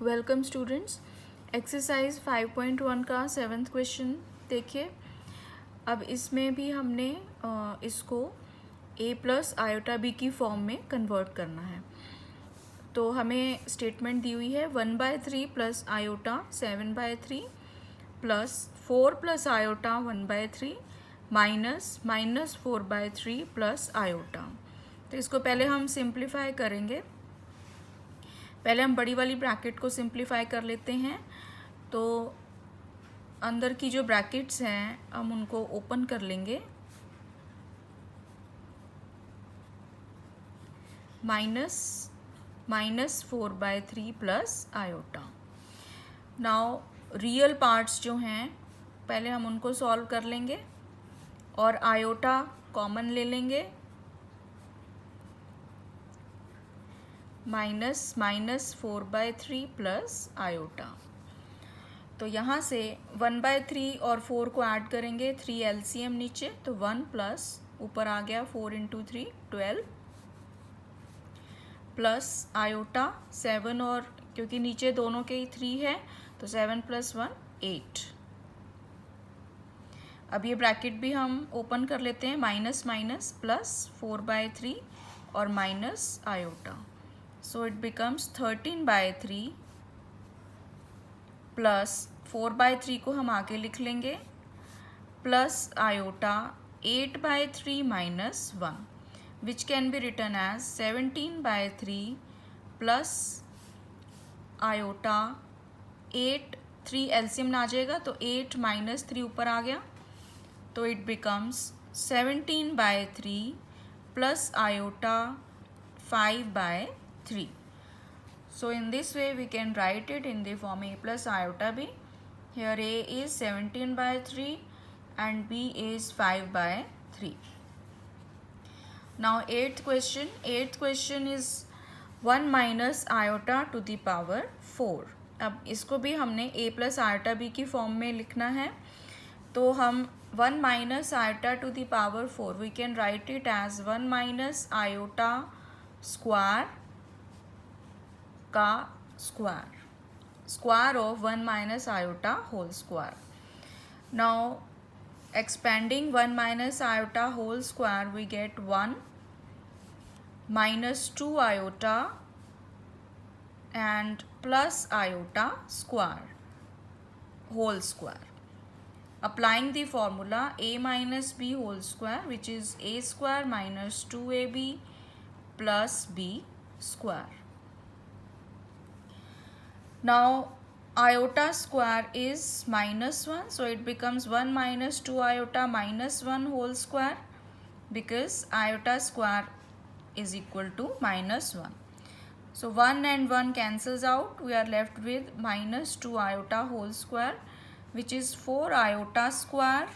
Welcome students. Exercise 5.1 का 7th question देखिए। अब इसमें भी हमने इसको a प्लस आयोटा बी की फॉर्म में कन्वर्ट करना है। तो हमें स्टेटमेंट दी हुई है 1/3 plus iota 7/3 plus 4 plus iota 1/3 minus 4/3 plus iota. तो इसको पहले हम सिंप्लीफाई करेंगे। पहले हम बड़ी वाली ब्रैकेट को सिंप्लीफाई कर लेते हैं। तो अंदर की जो ब्रैकेट्स हैं हम उनको ओपन कर लेंगे। Minus 4/3 plus iota. Now real parts जो हैं पहले हम उनको सॉल्व कर लेंगे और आयोटा कॉमन ले लेंगे। Minus 4/3 plus iota. तो यहाँ से 1/3 और 4 को ऐड करेंगे, 3 एलसीएम नीचे, तो 1 प्लस ऊपर आ गया 4 × 3 12 प्लस आयोटा 7 और क्योंकि नीचे दोनों के ही 3 है तो 7 + 1 8। अब ये ब्रैकेट भी हम ओपन कर लेते हैं। माइनस प्लस 4/3 और minus iota, so it becomes 13/3 plus 4/3 को हम आगे लिख लेंगे plus iota 8/3 minus 1 which can be written as 17/3 plus iota 8, 3 LCM में आ जाएगा तो 8 - 3 ऊपर आ गया तो it becomes 17/3 plus iota 5/3. So in this way we can write it in the form a plus iota b. Here a is 17/3 and b is 5/3. Now eighth question is 1 minus iota to the power 4. अब इसको भी हमने a plus iota b की form में लिखना है। तो हम 1 minus iota to the power 4 we can write it as 1 minus iota square का square of 1 minus iota whole square. Now expanding 1 minus iota whole square we get 1 minus 2 iota and plus iota square whole square. Applying the formula a minus b whole square which is a square minus 2ab plus b square. Now iota square is -1, so it becomes 1 minus 2 iota minus 1 whole square because iota square is equal to -1. So 1 and 1 cancels out. We are left with minus 2 iota whole square which is 4 iota square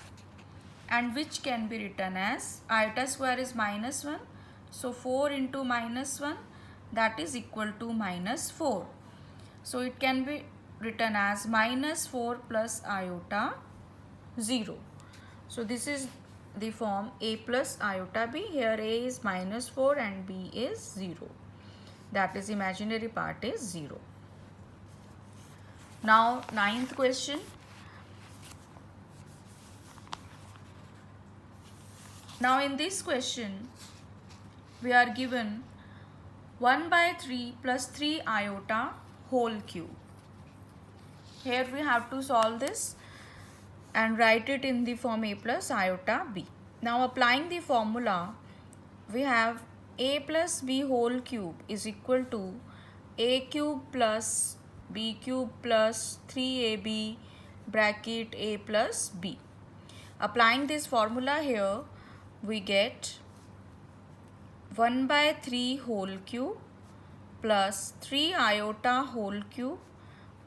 and which can be written as iota square is -1. So 4 into -1 that is equal to -4. So it can be written as -4 plus iota 0. So this is the form a plus iota b. Here a is -4 and b is 0. That is imaginary part is 0. Now ninth question. Now in this question we are given 1/3 plus 3 iota whole cube. Here we have to solve this and write it in the form a plus iota b. Now applying the formula we have a plus b whole cube is equal to a cube plus b cube plus 3ab bracket a plus b. Applying this formula here we get 1/3 whole cube plus 3 iota whole cube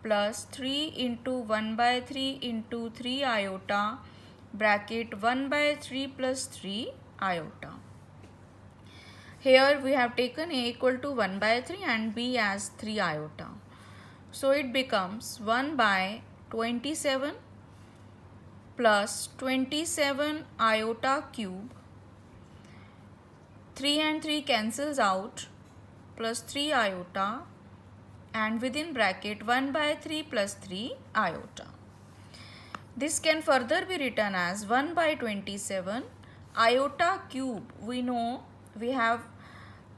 plus 3 into 1/3 into 3 iota bracket 1/3 plus 3 iota. Here we have taken a equal to 1/3 and b as 3 iota. So it becomes 1/27 plus 27 iota cube. 3 and 3 cancels out plus 3 iota and within bracket 1 by 3 plus 3 iota. This can further be written as 1 by 27 iota cube. We know, we have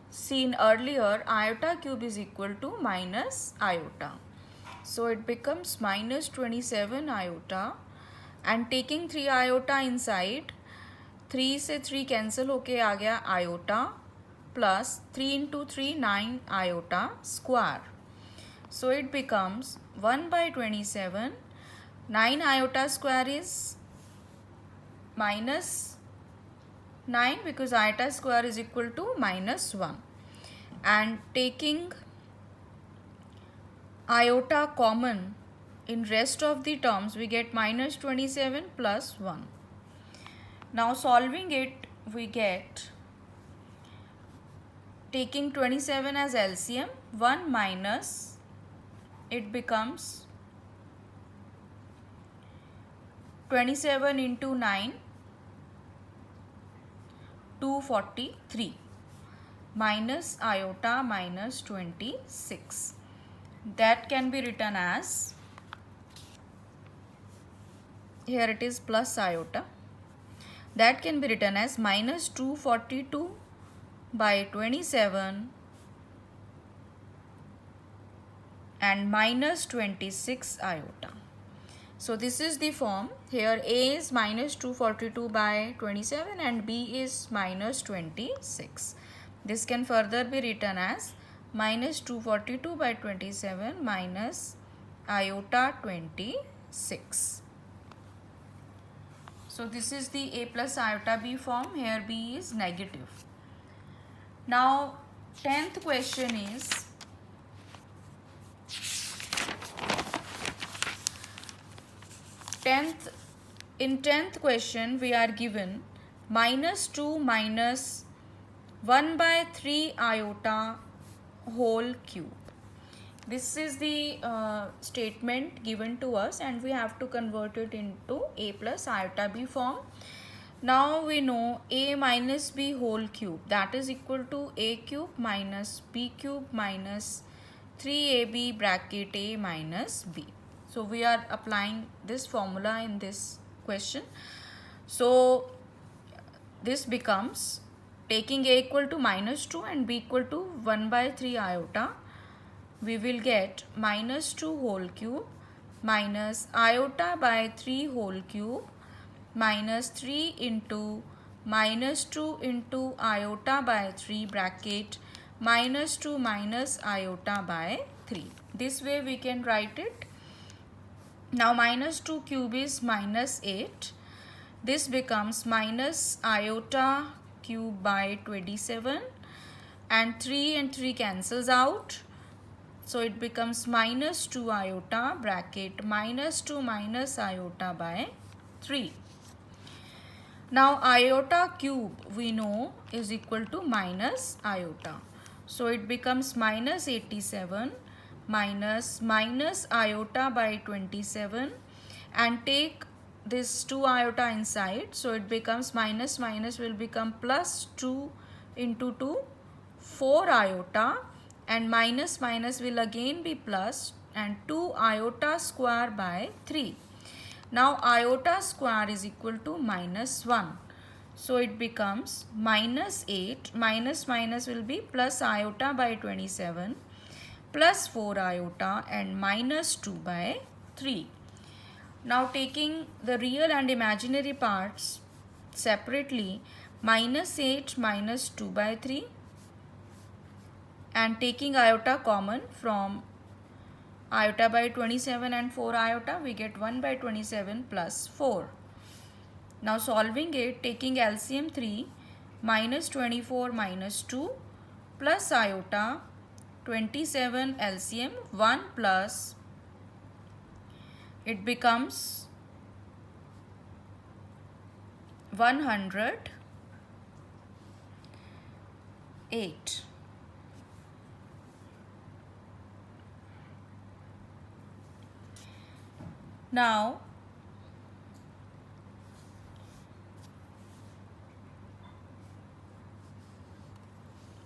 seen earlier, iota cube is equal to minus iota. So it becomes minus 27 iota, and taking 3 iota inside, 3 से 3 cancel होके आ गया iota plus 3 into 3 9 iota square. So it becomes 1 by 27. 9 iota square is minus 9 because iota square is equal to minus 1. And taking iota common in rest of the terms, we get minus 27 plus 1. Now solving it, we get, taking 27 as LCM, 1 minus, it becomes 27 into 9, 243, minus iota minus 26. That can be written as, here it is plus iota, that can be written as minus 242 by 27 and minus 26 iota. So this is the form. Here A is minus 242 by 27 and B is minus 26. This can further be written as minus 242 by 27 minus iota 26. So this is the A plus iota B form. Here B is negative. Now 10th question is, in 10th question we are given minus 2 minus 1 by 3 iota whole cube. This is the statement given to us and we have to convert it into A plus iota B form. Now we know A minus B whole cube, that is equal to A cube minus B cube minus 3AB bracket A minus B. So we are applying this formula in this question. So this becomes, taking A equal to minus 2 and B equal to 1 by 3 iota, we will get minus 2 whole cube minus iota by 3 whole cube minus 3 into minus 2 into iota by 3 bracket minus 2 minus iota by 3. This way we can write it. Now minus 2 cube is minus 8. This becomes minus iota cube by 27 and 3 and 3 cancels out. So it becomes minus 2 iota bracket minus 2 minus iota by 3. Now iota cube we know is equal to minus iota. So it becomes minus 87 minus iota by 27 and take this 2 iota inside. So it becomes minus will become plus 2 into 2, 4 iota, and minus will again be plus, and 2 iota square by 3. Now iota square is equal to minus 1. So it becomes minus 8, minus will be plus iota by 27 plus 4 iota and minus 2 by 3. Now taking the real and imaginary parts separately, minus 8 minus 2 by 3, and taking iota common from iota by 27 and 4 iota, we get 1 by 27 plus 4. Now solving it, taking LCM 3, minus 24 minus 2 plus iota 27 LCM 1 plus, it becomes 108. Now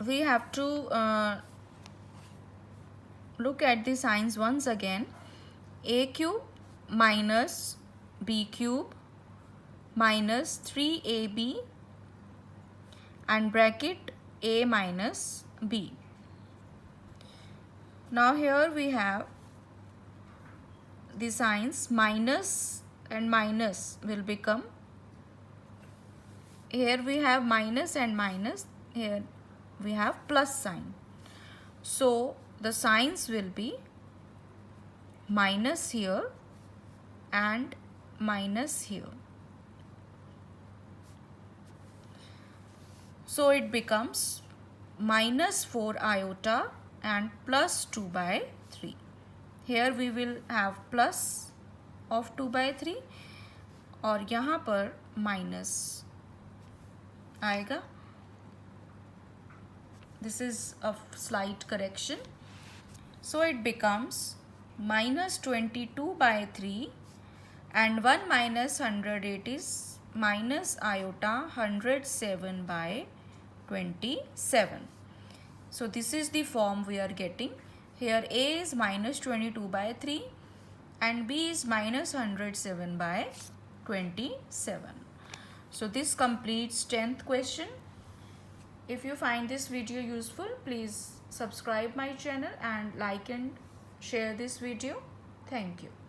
we have to look at the signs once again. A cube minus b cube minus 3ab and bracket a minus b. Now here we have the signs minus and minus will become, here we have minus and minus, here we have plus sign. So the signs will be minus here and minus here. So it becomes minus 4 iota and plus 2 by 3. Here we will have plus of 2 by 3 और यहाँ पर minus आएगा. This is a slight correction. So it becomes minus 22 by 3 and 1 minus 100, it is minus iota 107 by 27. So this is the form we are getting. Here A is minus 22 by 3 and B is minus 107 by 27. So this completes 10th question. If you find this video useful, please subscribe my channel and like and share this video. Thank you.